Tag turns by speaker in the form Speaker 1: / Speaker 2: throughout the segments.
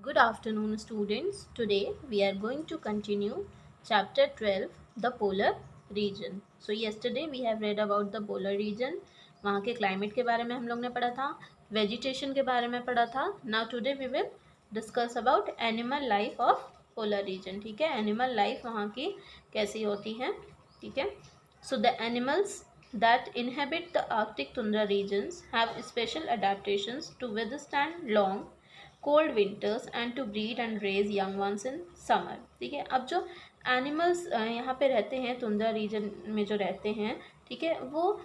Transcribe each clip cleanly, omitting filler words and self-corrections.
Speaker 1: Good afternoon, students. Today we are going to continue chapter 12, the polar region. So yesterday we have read about the polar region. वहाँ के climate के बारे में हम लोग ने पढ़ा था, vegetation के बारे में पढ़ा था. Now today we will discuss about animal life of polar region. ठीक है, animal life वहाँ की कैसी होती है. ठीक है. So the animals that inhabit the Arctic tundra regions have special adaptations to withstand long cold winters and to breed and raise young ones in summer. ठीक है, अब जो एनिमल्स यहाँ पे रहते हैं तुंद्रा रीजन में जो रहते हैं, ठीक है, वो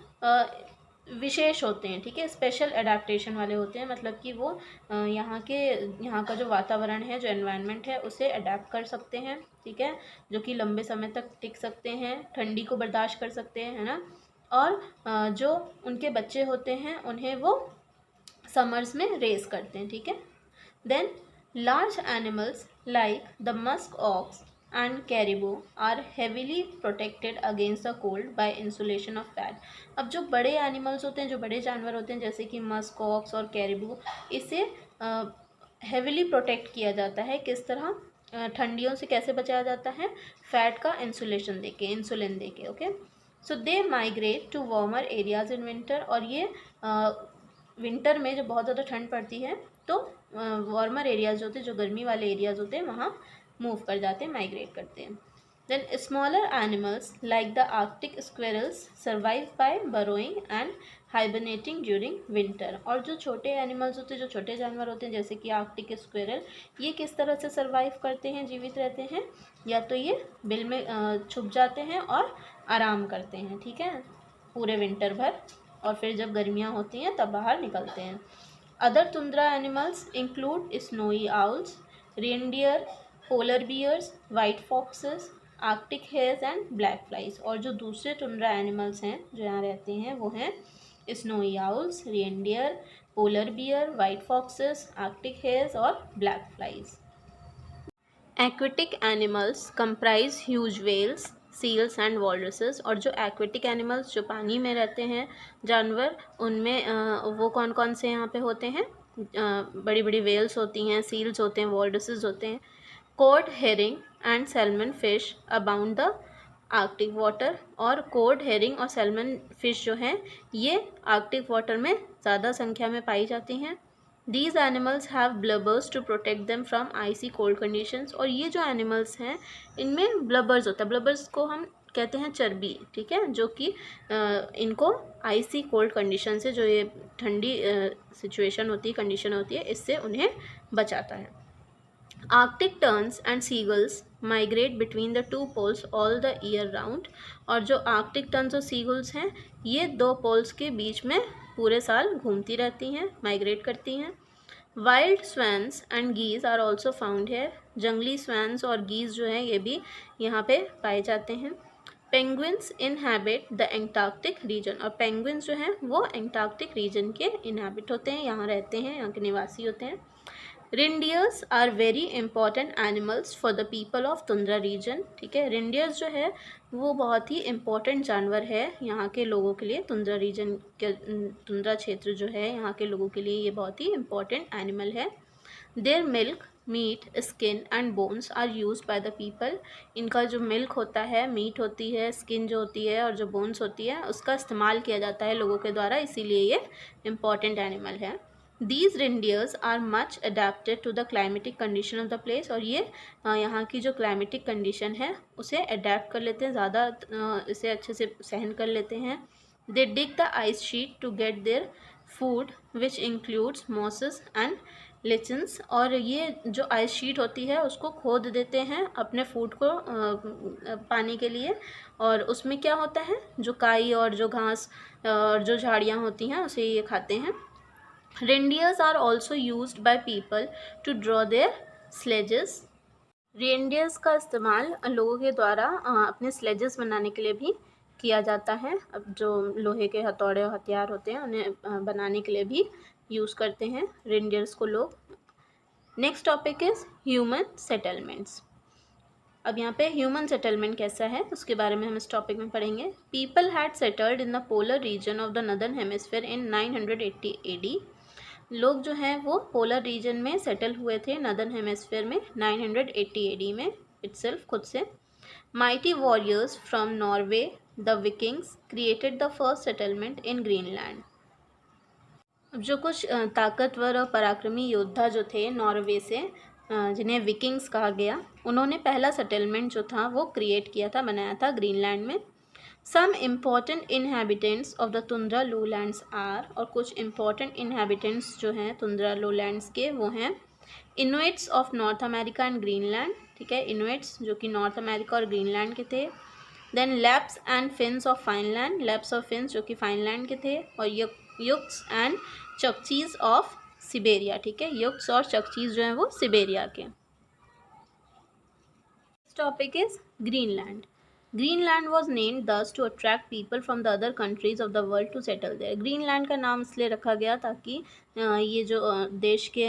Speaker 1: विशेष होते हैं. ठीक है, स्पेशल एडाप्टेशन वाले होते हैं, मतलब कि वो यहाँ का जो वातावरण है, जो एनवायरनमेंट है, उसे अडेप्ट कर सकते हैं. ठीक है, जो कि लंबे समय तक टिक सकते हैं, ठंडी को बर्दाश्त कर सकते हैं, है ना. और जो उनके बच्चे होते हैं उन्हें वो समर्स में रेस करते हैं. ठीक है. Then large animals like the musk ox and caribou are heavily protected against the cold by insulation of fat. अब जो बड़े एनिमल्स होते हैं, जो बड़े जानवर होते हैं, जैसे कि मस्क ऑक्स और कैरिबू, इसे हेविली प्रोटेक्ट किया जाता है. किस तरह? ठंडियों से कैसे बचाया जाता है? फैट का इंसुलेशन देके, इंसुलिन देके. Okay, so they migrate to warmer areas in winter. और ये विंटर में जब बहुत ज़्यादा ठंड पड़ती है तो वार्मर एरियाज होते हैं, जो गर्मी वाले एरियाज होते हैं, वहाँ मूव कर जाते हैं, माइग्रेट करते हैं. Then smaller animals like the Arctic squirrels survive by burrowing and hibernating during winter. और जो छोटे एनिमल्स होते हैं, जो छोटे जानवर होते हैं, जैसे कि आर्कटिक स्क्वेरल, ये किस तरह से सर्वाइव करते हैं, जीवित रहते हैं? या तो ये बिल में छुप जाते हैं और आराम करते हैं. ठीक है, पूरे विंटर भर, और फिर जब गर्मियाँ होती हैं तब बाहर निकलते हैं. Other tundra animals include snowy owls, reindeer, polar bears, white foxes, arctic hares and black flies. और जो दूसरे टुंड्रा एनिमल्स हैं जो यहाँ रहते हैं वो हैं snowy owls, reindeer, polar bear, white foxes, arctic hares और black flies. Aquatic animals comprise huge whales, seals and walruses. और जो एक्वेटिक एनिमल्स, जो पानी में रहते हैं जानवर, उनमें वो कौन कौन से यहाँ पे होते हैं? बड़ी बड़ी वेल्स होती हैं, सील्स होते हैं, वॉलरसेस होते हैं. Code herring and salmon fish abound the Arctic water. और कोड हेरिंग और सैल्मन फिश जो हैं ये आर्कटिक वाटर में ज़्यादा संख्या में पाई जाती हैं. These animals have blubbers to protect them from icy cold conditions. और ये जो एनिमल्स हैं इनमें ब्लबर्स होता है. ब्लबर्स को हम कहते हैं चर्बी. ठीक है, जो कि इनको आइसी कोल्ड कंडीशन से, जो ये ठंडी सिचुएशन होती है, कंडीशन होती है, इससे उन्हें बचाता है. Arctic terns and seagulls migrate between the two poles all the year round. और जो आर्कटिक टर्न्स और सीगल्स हैं ये दो पोल्स के बीच में पूरे साल घूमती रहती हैं, माइग्रेट करती हैं. Wild swans and geese are also found है. जंगली स्वैन्स और गीज जो हैं ये भी यहाँ पे पाए जाते हैं. Penguins inhabit the Antarctic region. और पेंगुइन्स जो हैं वो एंटार्क्टिक रीजन के इनहैबिट होते हैं, यहाँ रहते हैं, यहाँ के निवासी होते हैं. Reindeers are very important animals for the people of tundra region. ठीक है, रेनडियर्स जो है वो बहुत ही इम्पॉर्टेंट जानवर है यहाँ के लोगों के लिए. तुंद्रा रीजन के, तुंद्रा क्षेत्र जो है यहाँ के लोगों के लिए ये बहुत ही इम्पॉर्टेंट एनिमल है. Their milk, meat, skin and bones are use by the people. इनका जो मिल्क होता है, मीट होती है, स्किन जो होती है और जो बोन्स होती है, उसका इस्तेमाल किया जाता है लोगों के द्वारा, इसीलिए ये इम्पॉर्टेंट एनिमल है. These reindeers are much adapted to the climatic condition of the place. और ये यहाँ की जो climatic condition है उसे adapt कर लेते हैं, ज़्यादा इसे अच्छे से सहन कर लेते हैं. They dig the ice sheet to get their food which includes mosses and lichens. और ये जो आइस शीट होती है उसको खोद देते हैं अपने फूड को पाने के लिए. और उसमें क्या होता है? जो काई और जो घास और जो झाड़ियाँ होती हैं उसे ये खाते हैं. Reindeers are also used by people to draw their sledges. Reindeers का इस्तेमाल लोगों के द्वारा अपने स्लेजेस बनाने के लिए भी किया जाता है. अब जो लोहे के हथौड़े और हथियार होते हैं उन्हें बनाने के लिए भी यूज़ करते हैं रेनडियर्स को लोग. Next topic is human settlements. अब यहाँ पे ह्यूमन सेटलमेंट कैसा है उसके बारे में हम इस टॉपिक में पढ़ेंगे. People had settled in the polar region of the northern hemisphere in 980 AD. लोग जो हैं वो पोलर रीजन में सेटल हुए थे नदर्न हेमिस्फीयर में 980 एडी में इटसेल्फ खुद से। Mighty warriors from Norway the Vikings created the first settlement in Greenland. अब जो कुछ ताकतवर और पराक्रमी योद्धा जो थे नॉर्वे से, जिन्हें विकिंग्स कहा गया, उन्होंने पहला सेटलमेंट जो था वो क्रिएट किया था, बनाया था ग्रीनलैंड में। Some important inhabitants of the tundra lowlands are, और कुछ इम्पॉर्टेंट इनहेबिटेंट्स जो हैं तुंद्रा लोलैंड्स के वो हैं Inuits of North America and Greenland, ठीक है, इनुइट्स जो कि नॉर्थ अमेरिका और ग्रीनलैंड के थे। Then Lapps and Finns of Finland, Lapps और फिन्स जो कि फाइनलैंड के थे। और Yuks and Chukchis of Siberia, ठीक है, युक्स और चकचीज जो हैं वो सिबेरिया के। Topic is Greenland. Greenland was named thus to attract people from the other countries of the world to settle there. Greenland का नाम इसलिए रखा गया ताकि ये जो देश के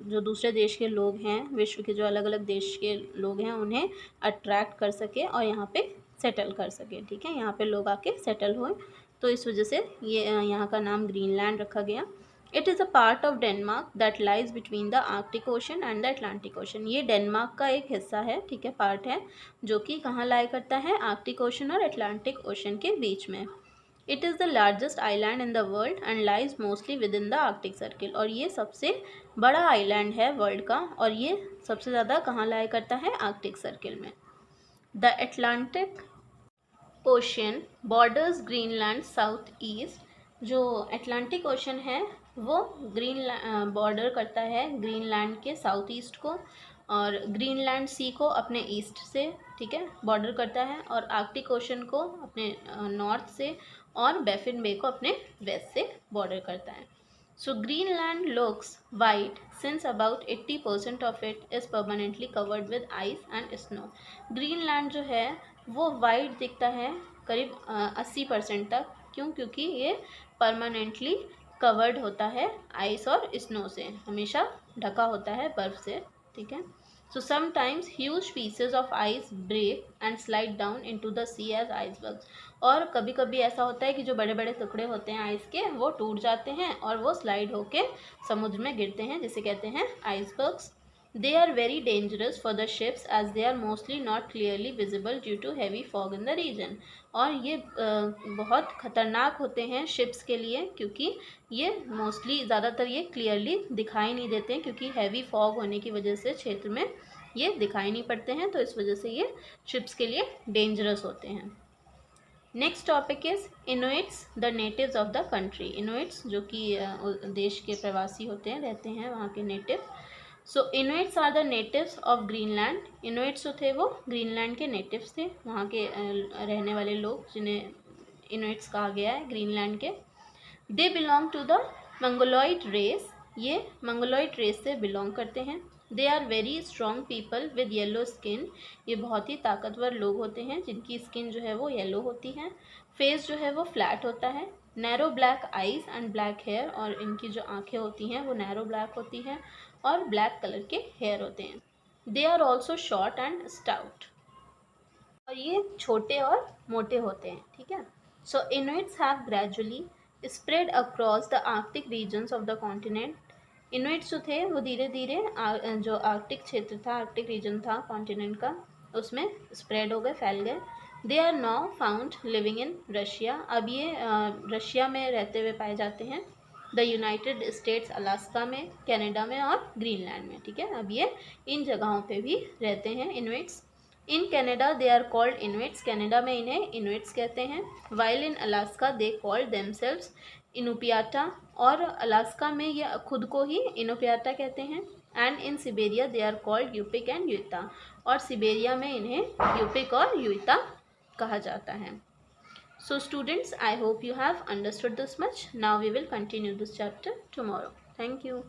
Speaker 1: जो दूसरे देश के लोग हैं, विश्व के जो अलग अलग देश के लोग हैं, उन्हें अट्रैक्ट कर सके और यहाँ पे सेटल कर सके, ठीक है, यहाँ पे लोग आके सेटल हुए, तो इस वजह से ये यहाँ का नाम ग्रीनलैंड रखा गया। It is a part of Denmark that lies between the Arctic ocean and the Atlantic ocean. ये डेनमार्क का एक हिस्सा है, ठीक है, पार्ट है, जो कि कहाँ लाई करता है, आर्कटिक ओशन और अटलांटिक ओशन के बीच में। It is the largest island in the world and lies mostly with in the Arctic circle. और ये सबसे बड़ा आइलैंड है वर्ल्ड का, और ये सबसे ज़्यादा कहाँ लाई करता है, आर्कटिक सर्किल में। The Atlantic ocean borders Greenland south east. जो अटलांटिक ओशन है वो बॉर्डर करता है ग्रीनलैंड के साउथ ईस्ट को, और ग्रीनलैंड सी को अपने ईस्ट से, ठीक है, बॉर्डर करता है, और आर्कटिक ओशन को अपने नॉर्थ से, और बैफिन बे को अपने वेस्ट से बॉर्डर करता है। So Greenland looks white since about 80% of it is permanently covered with ice and snow. Greenland जो है वो वाइट दिखता है करीब 80% तक। क्यों? क्योंकि ये परमानेंटली कवर्ड होता है आइस और स्नो से, हमेशा ढका होता है बर्फ़ से, ठीक है। So sometimes huge pieces of ice break and slide down into the sea as icebergs. और कभी कभी ऐसा होता है कि जो बड़े बड़े टुकड़े होते हैं आइस के, वो टूट जाते हैं और वो स्लाइड होके समुद्र में गिरते हैं, जिसे कहते हैं icebergs. They are very dangerous for the ships as they are mostly not clearly visible due to heavy fog in the region। और ये बहुत ख़तरनाक होते हैं शिप्स के लिए, क्योंकि ये मोस्टली ज़्यादातर ये क्लियरली दिखाई नहीं देते हैं, क्योंकि हैवी फॉग होने की वजह से क्षेत्र में ये दिखाई नहीं पड़ते हैं, तो इस वजह से ये शिप्स के लिए डेंजरस होते हैं। Next topic is Inuits the natives of the country. Inuits जो कि देश के प्रवासी होते हैं, रहते हैं वहाँ के native. So Inuits are the natives of Greenland. Inuits जो थे वो ग्रीनलैंड के नेटिव्स थे, वहाँ के रहने वाले लोग, जिन्हें इनुइट्स कहा गया है ग्रीनलैंड के। They belong to the Mongoloid race. ये मंगोलॉइड रेस से बिलोंग करते हैं। They are very strong people with yellow skin. ये बहुत ही ताकतवर लोग होते हैं जिनकी स्किन जो है वो येलो होती है। फेस जो है वो फ्लैट होता है। Narrow black eyes and black hair, और इनकी जो आँखें होती हैं वो नैरो ब्लैक होती हैं और ब्लैक कलर के हेयर होते हैं। They are also short and stout, और ये छोटे और मोटे होते हैं, ठीक है। So Inuits have gradually spread across the Arctic regions of the continent. Inuits जो थे वो धीरे धीरे जो आर्कटिक क्षेत्र था, आर्कटिक रीजन था कॉन्टिनेंट का, उसमें स्प्रेड हो गए, फैल गए। They are now found living in Russia. अब ये रशिया में रहते हुए पाए जाते हैं, द यूनाइटेड स्टेट्स, अलास्का में, कनाडा में और ग्रीनलैंड में, ठीक है। अब ये इन जगहों पे भी रहते हैं Inuits. In Canada they are called Inuits. Canada में इन्हें इनुइट्स कहते हैं। While in Alaska they called themselves Inupiata, और अलास्का में ये खुद को ही इनुपियाटा कहते हैं। And in Siberia they are called Yupik and Yuta, और सिबेरिया में इन्हें यूपिक और यूता कहा जाता है। So students, I hope you have understood this much. Now we will continue this chapter tomorrow. Thank you.